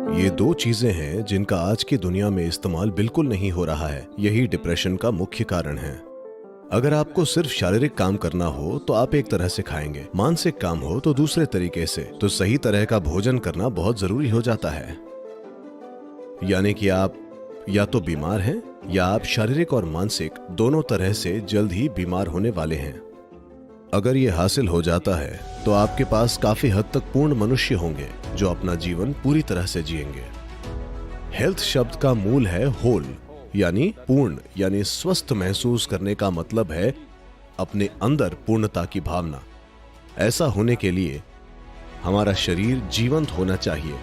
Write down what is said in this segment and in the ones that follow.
ये दो चीजें हैं जिनका आज की दुनिया में इस्तेमाल बिल्कुल नहीं हो रहा है। यही डिप्रेशन का मुख्य कारण है। अगर आपको सिर्फ शारीरिक काम करना हो तो आप एक तरह से खाएंगे, मानसिक काम हो तो दूसरे तरीके से। तो सही तरह का भोजन करना बहुत जरूरी हो जाता है। यानी कि आप या तो बीमार हैं या आप शारीरिक और मानसिक दोनों तरह से जल्द ही बीमार होने वाले हैं। अगर ये हासिल हो जाता है तो आपके पास काफी हद तक पूर्ण मनुष्य होंगे जो अपना जीवन पूरी तरह से जिएंगे। हेल्थ शब्द का मूल है होल, यानी पूर्ण, यानी स्वस्थ महसूस करने का मतलब है अपने अंदर पूर्णता की भावना। ऐसा होने के लिए हमारा शरीर जीवंत होना चाहिए,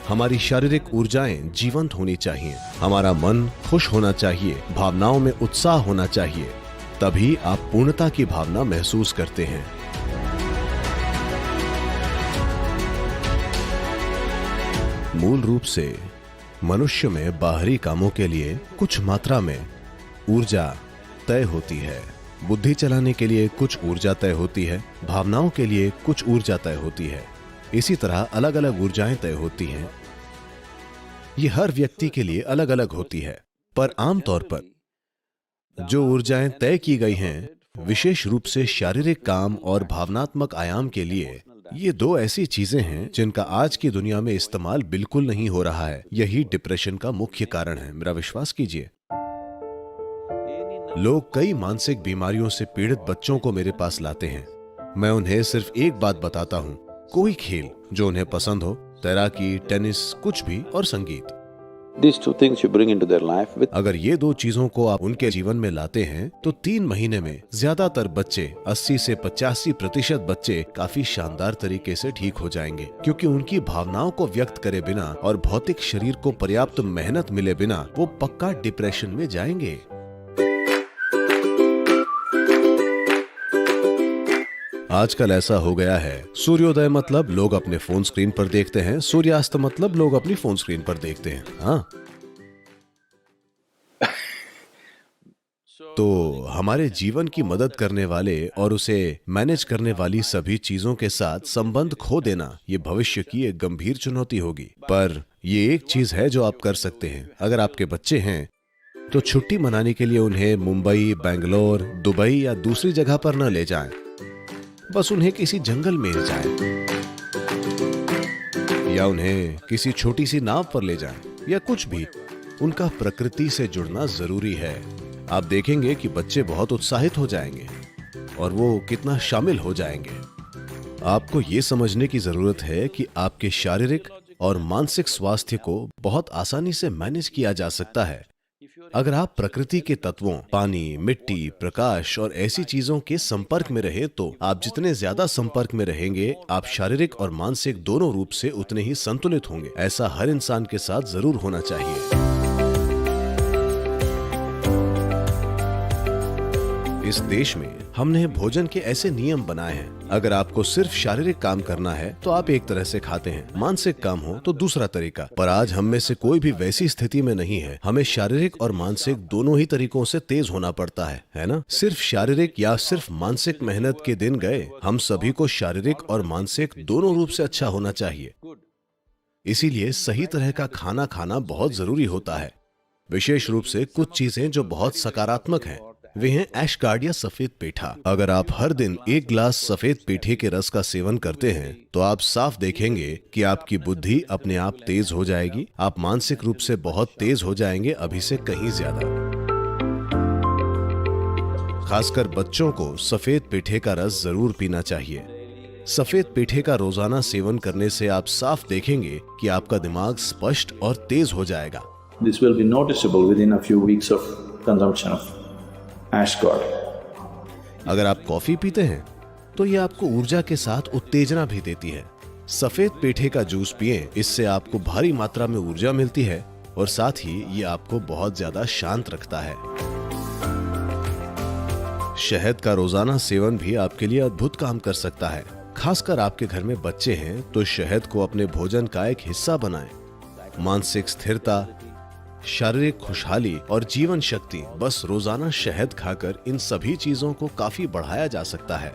हमारी शारीरिक ऊर्जाएं जीवंत होनी चाहिए, हमारा मन खुश होना चाहिए, भावनाओं में उत्साह होना चाहिए। तभी आप पूर्णता की भावना महसूस करते हैं। मूल रूप से मनुष्य में बाहरी कामों के लिए कुछ मात्रा में ऊर्जा तय होती है। बुद्धि चलाने के लिए कुछ ऊर्जा तय होती है, भावनाओं के लिए कुछ ऊर्जा तय होती है। इसी तरह अलग अलग ऊर्जाएं तय होती हैं। ये हर व्यक्ति के लिए अलग अलग होती है, पर आमतौर पर जो ऊर्जाएं तय की गई हैं, विशेष रूप से शारीरिक काम और भावनात्मक आयाम के लिए, ये दो ऐसी चीजें हैं जिनका आज की दुनिया में इस्तेमाल बिल्कुल नहीं हो रहा है। यही डिप्रेशन का मुख्य कारण है। मेरा विश्वास कीजिए, लोग कई मानसिक बीमारियों से पीड़ित बच्चों को मेरे पास लाते हैं। मैं उन्हें सिर्फ एक बात बताता हूं, कोई खेल जो उन्हें पसंद हो, तैराकी, टेनिस, कुछ भी, और संगीत। These two things you bring into their life with अगर ये दो चीजों को आप उनके जीवन में लाते हैं तो 3 महीने में ज्यादातर बच्चे, 80 से 85% बच्चे काफी शानदार तरीके से ठीक हो जाएंगे, क्योंकि उनकी भावनाओं को व्यक्त करे बिना और भौतिक शरीर को पर्याप्त मेहनत मिले बिना वो पक्का डिप्रेशन में जाएंगे। आजकल ऐसा हो गया है, सूर्योदय मतलब लोग अपने फोन स्क्रीन पर देखते हैं, सूर्यास्त मतलब लोग अपनी फोन स्क्रीन पर देखते हैं। हाँ, तो हमारे जीवन की मदद करने वाले और उसे मैनेज करने वाली सभी चीजों के साथ संबंध खो देना, ये भविष्य की एक गंभीर चुनौती होगी। पर ये एक चीज है जो आप कर सकते हैं। अगर आपके बच्चे हैं तो छुट्टी मनाने के लिए उन्हें मुंबई, बेंगलोर, दुबई या दूसरी जगह पर न ले जाएं। बस उन्हें किसी जंगल में ले जाएं, या उन्हें किसी छोटी सी नाव पर ले जाएं, या कुछ भी। उनका प्रकृति से जुड़ना जरूरी है। आप देखेंगे कि बच्चे बहुत उत्साहित हो जाएंगे और वो कितना शामिल हो जाएंगे। आपको ये समझने की जरूरत है कि आपके शारीरिक और मानसिक स्वास्थ्य को बहुत आसानी से मैनेज किया जा सकता है अगर आप प्रकृति के तत्वों, पानी, मिट्टी, प्रकाश और ऐसी चीजों के संपर्क में रहे। तो आप जितने ज्यादा संपर्क में रहेंगे, आप शारीरिक और मानसिक दोनों रूप से उतने ही संतुलित होंगे। ऐसा हर इंसान के साथ जरूर होना चाहिए। इस देश में हमने भोजन के ऐसे नियम बनाए हैं। अगर आपको सिर्फ शारीरिक काम करना है तो आप एक तरह से खाते हैं, मानसिक काम हो तो दूसरा तरीका। पर आज हम में से कोई भी वैसी स्थिति में नहीं है। हमें शारीरिक और मानसिक दोनों ही तरीकों से तेज होना पड़ता है ना? सिर्फ शारीरिक या सिर्फ मानसिक मेहनत के दिन गए। हम सभी को शारीरिक और मानसिक दोनों रूप से अच्छा होना चाहिए। इसीलिए सही तरह का खाना खाना बहुत जरूरी होता है। विशेष रूप से कुछ चीजें जो बहुत सकारात्मक हैं, वे हैं ऐशगार्ड या सफेद पेठा। अगर आप हर दिन 1 गिलास सफेद पेठे के रस का सेवन करते हैं तो आप साफ देखेंगे कि आपकी बुद्धि अपने आप तेज हो जाएगी। आप मानसिक रूप से बहुत तेज हो जाएंगे, अभी से कहीं ज्यादा। खासकर बच्चों को सफेद पेठे का रस जरूर पीना चाहिए। सफेद पेठे का रोजाना सेवन करने से आप साफ देखेंगे कि आपका दिमाग स्पष्ट और तेज हो जाएगा। this will be noticeable within a few weeks of consumption of Ashgard. अगर आप कॉफी पीते हैं तो ये आपको ऊर्जा के साथ उत्तेजना भी देती है। सफेद पेठे का जूस पिएं, इससे आपको भारी मात्रा में ऊर्जा मिलती है और साथ ही ये आपको बहुत ज्यादा शांत रखता है। शहद का रोजाना सेवन भी आपके लिए अद्भुत काम कर सकता है। खासकर आपके घर में बच्चे हैं तो शहद को अपने भोजन का एक हिस्सा बनाएं। मानसिक स्थिरता, शारीरिक खुशहाली और जीवन शक्ति, बस रोजाना शहद खाकर इन सभी चीजों को काफी बढ़ाया जा सकता है।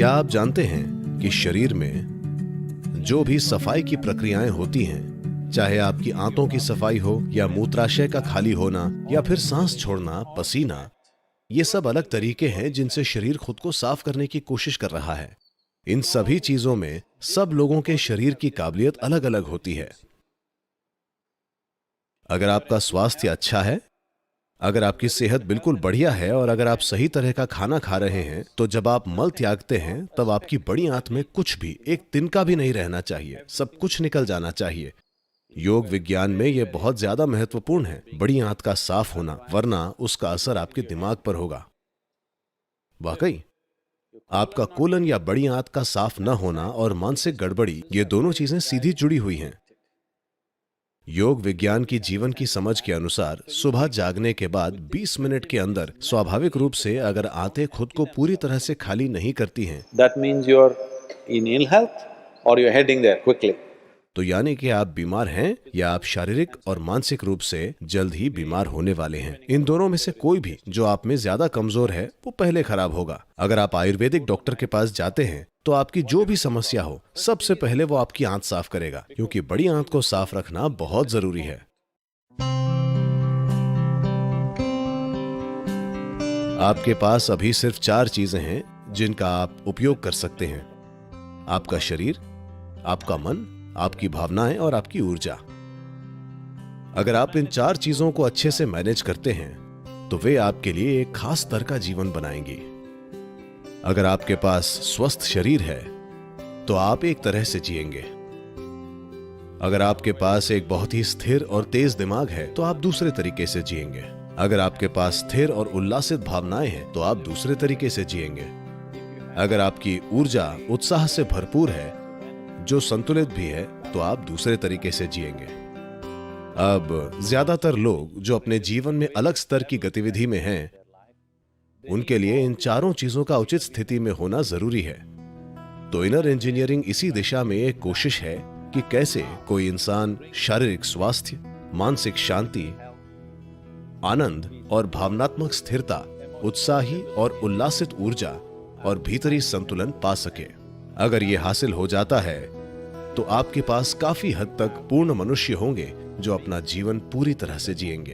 क्या आप जानते हैं कि शरीर में जो भी सफाई की प्रक्रियाएं होती हैं, चाहे आपकी आंतों की सफाई हो या मूत्राशय का खाली होना या फिर सांस छोड़ना, पसीना, ये सब अलग तरीके हैं जिनसे शरीर खुद को साफ करने की कोशिश कर रहा है। इन सभी चीजों में सब लोगों के शरीर की काबिलियत अलग अलग होती है। अगर आपका स्वास्थ्य अच्छा है, अगर आपकी सेहत बिल्कुल बढ़िया है और अगर आप सही तरह का खाना खा रहे हैं, तो जब आप मल त्यागते हैं तब आपकी बड़ी आंत में कुछ भी, एक तिनका भी नहीं रहना चाहिए, सब कुछ निकल जाना चाहिए। योग विज्ञान में यह बहुत ज्यादा महत्वपूर्ण है, बड़ी आंत का साफ होना, वरना उसका असर आपके दिमाग पर होगा। वाकई आपका कोलन या बड़ी आंत का साफ न होना और मानसिक गड़बड़ी, ये दोनों चीजें सीधी जुड़ी हुई हैं। योग विज्ञान की जीवन की समझ के अनुसार सुबह जागने के बाद 20 मिनट के अंदर स्वाभाविक रूप से अगर आंतें खुद को पूरी तरह से खाली नहीं करती हैं, That means you're in ill health or you're heading there quickly. तो यानी कि आप बीमार हैं या आप शारीरिक और मानसिक रूप से जल्द ही बीमार होने वाले हैं। इन दोनों में से कोई भी जो आप में ज्यादा कमजोर है वो पहले खराब होगा। अगर आप आयुर्वेदिक डॉक्टर के पास जाते हैं तो आपकी जो भी समस्या हो, सबसे पहले वो आपकी आंत साफ करेगा, क्योंकि बड़ी आंत को साफ रखना बहुत जरूरी है। आपके पास अभी सिर्फ 4 चीजें हैं जिनका आप उपयोग कर सकते हैं: आपका शरीर, आपका मन, आपकी भावनाएं और आपकी ऊर्जा। अगर आप इन 4 चीजों को अच्छे से मैनेज करते हैं तो वे आपके लिए एक खास तरह का जीवन बनाएंगी। अगर आपके पास स्वस्थ शरीर है तो आप एक तरह से जिएंगे। अगर आपके पास एक बहुत ही स्थिर और तेज दिमाग है तो आप दूसरे तरीके से जिएंगे। अगर आपके पास स्थिर और उल्लासित भावनाएं हैं तो आप दूसरे तरीके से जिएंगे। अगर आपकी ऊर्जा उत्साह से भरपूर है, जो संतुलित भी है, तो आप दूसरे तरीके से जिएंगे। अब ज्यादातर लोग जो अपने जीवन में अलग स्तर की गतिविधि में हैं, उनके लिए इन 4 चीजों का उचित स्थिति में होना जरूरी है। तो इनर इंजीनियरिंग इसी दिशा में एक कोशिश है कि कैसे कोई इंसान शारीरिक स्वास्थ्य, मानसिक शांति, आनंद और भावनात्मक स्थिरता, उत्साही और उल्लासित ऊर्जा और भीतरी संतुलन पा सके। अगर ये हासिल हो जाता है तो आपके पास काफी हद तक पूर्ण मनुष्य होंगे जो अपना जीवन पूरी तरह से जिएंगे।